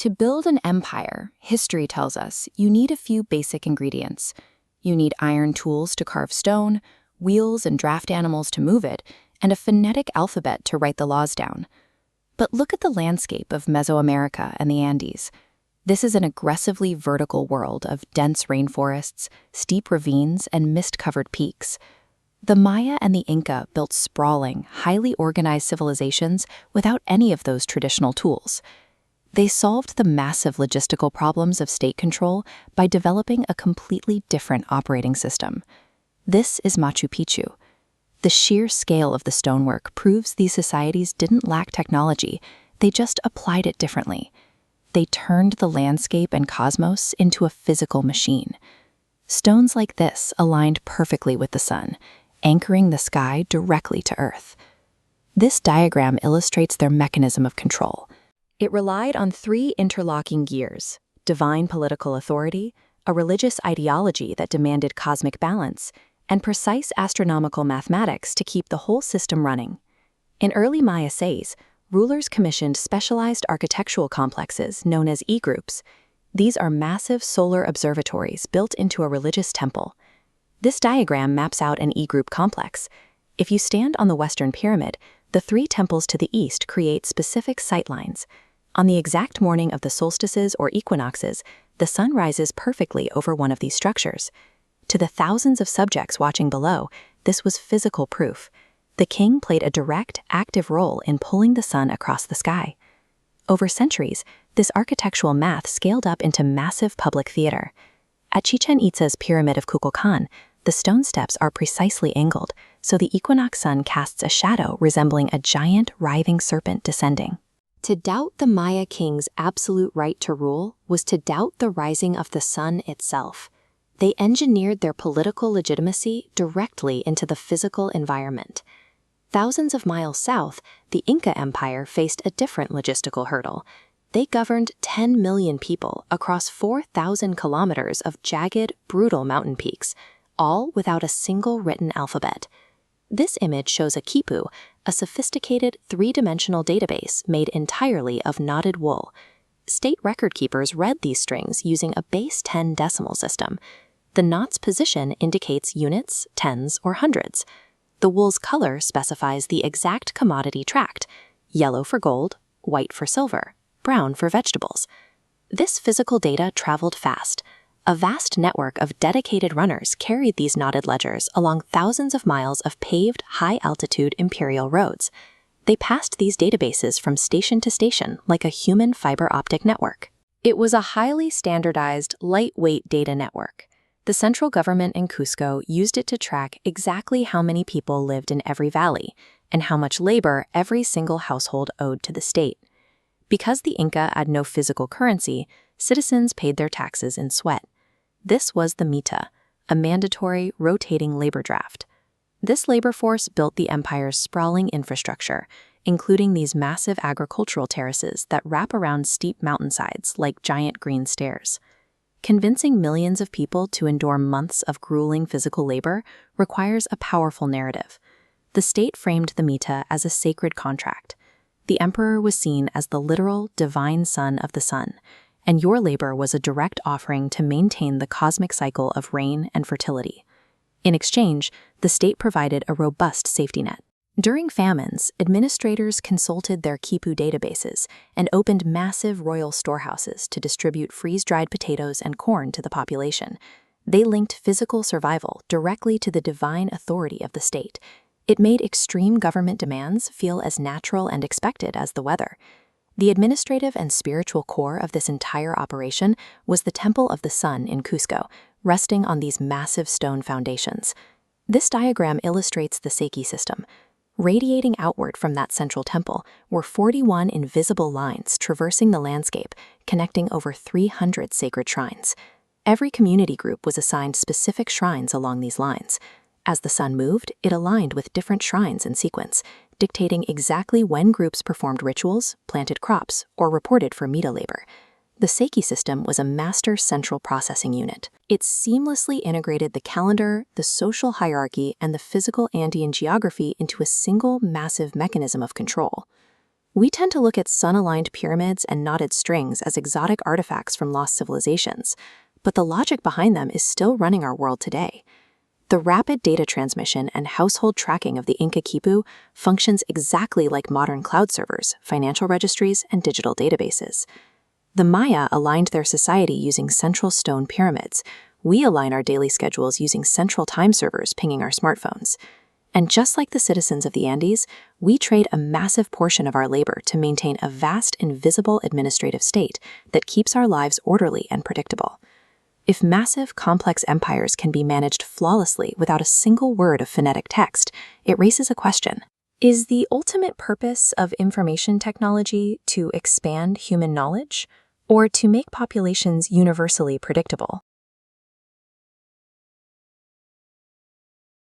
To build an empire, history tells us you need a few basic ingredients. You need iron tools to carve stone, wheels and draft animals to move it, and a phonetic alphabet to write the laws down. But look at the landscape of Mesoamerica and the Andes. This is an aggressively vertical world of dense rainforests, steep ravines, and mist-covered peaks. The Maya and the Inca built sprawling, highly organized civilizations without any of those traditional tools. They solved the massive logistical problems of state control by developing a completely different operating system. This is Machu Picchu. The sheer scale of the stonework proves these societies didn't lack technology, they just applied it differently. They turned the landscape and cosmos into a physical machine. Stones like this aligned perfectly with the sun, anchoring the sky directly to Earth. This diagram illustrates their mechanism of control. It relied on three interlocking gears: divine political authority, a religious ideology that demanded cosmic balance, and precise astronomical mathematics to keep the whole system running. In early Maya says, rulers commissioned specialized architectural complexes known as E-groups. These are massive solar observatories built into a religious temple. This diagram maps out an E-group complex. If you stand on the Western Pyramid, the three temples to the east create specific sightlines. On the exact morning of the solstices or equinoxes, the sun rises perfectly over one of these structures. To the thousands of subjects watching below, this was physical proof. The king played a direct, active role in pulling the sun across the sky. Over centuries, this architectural math scaled up into massive public theater. At Chichen Itza's Pyramid of Kukulcan, the stone steps are precisely angled, so the equinox sun casts a shadow resembling a giant, writhing serpent descending. To doubt the Maya king's absolute right to rule was to doubt the rising of the sun itself. They engineered their political legitimacy directly into the physical environment. Thousands of miles south, the Inca Empire faced a different logistical hurdle. They governed 10 million people across 4,000 kilometers of jagged, brutal mountain peaks, all without a single written alphabet. This image shows a quipu, a sophisticated three-dimensional database made entirely of knotted wool. State record keepers read these strings using a base 10 decimal system. The knot's position indicates units, tens, or hundreds. The wool's color specifies the exact commodity tracked: yellow for gold, white for silver, brown for vegetables. This physical data traveled fast. A vast network of dedicated runners carried these knotted ledgers along thousands of miles of paved, high-altitude imperial roads. They passed these databases from station to station like a human fiber optic network. It was a highly standardized, lightweight data network. The central government in Cusco used it to track exactly how many people lived in every valley and how much labor every single household owed to the state. Because the Inca had no physical currency, citizens paid their taxes in sweat. This was the mita, a mandatory, rotating labor draft. This labor force built the empire's sprawling infrastructure, including these massive agricultural terraces that wrap around steep mountainsides like giant green stairs. Convincing millions of people to endure months of grueling physical labor requires a powerful narrative. The state framed the mita as a sacred contract. The emperor was seen as the literal, divine son of the sun, and your labor was a direct offering to maintain the cosmic cycle of rain and fertility. In exchange, the state provided a robust safety net. During famines, administrators consulted their quipu databases and opened massive royal storehouses to distribute freeze-dried potatoes and corn to the population. They linked physical survival directly to the divine authority of the state. It made extreme government demands feel as natural and expected as the weather. The administrative and spiritual core of this entire operation was the Temple of the Sun in Cusco, resting on these massive stone foundations. This diagram illustrates the Seiki system. Radiating outward from that central temple were 41 invisible lines traversing the landscape, connecting over 300 sacred shrines. Every community group was assigned specific shrines along these lines. As the sun moved, it aligned with different shrines in sequence, dictating exactly when groups performed rituals, planted crops, or reported for mita labor. The Seiki system was a master central processing unit. It seamlessly integrated the calendar, the social hierarchy, and the physical Andean geography into a single massive mechanism of control. We tend to look at sun-aligned pyramids and knotted strings as exotic artifacts from lost civilizations, but the logic behind them is still running our world today. The rapid data transmission and household tracking of the Inca quipu functions exactly like modern cloud servers, financial registries, and digital databases. The Maya aligned their society using central stone pyramids. We align our daily schedules using central time servers pinging our smartphones. And just like the citizens of the Andes, we trade a massive portion of our labor to maintain a vast, invisible administrative state that keeps our lives orderly and predictable. If massive, complex empires can be managed flawlessly without a single word of phonetic text, it raises a question. Is the ultimate purpose of information technology to expand human knowledge, or to make populations universally predictable?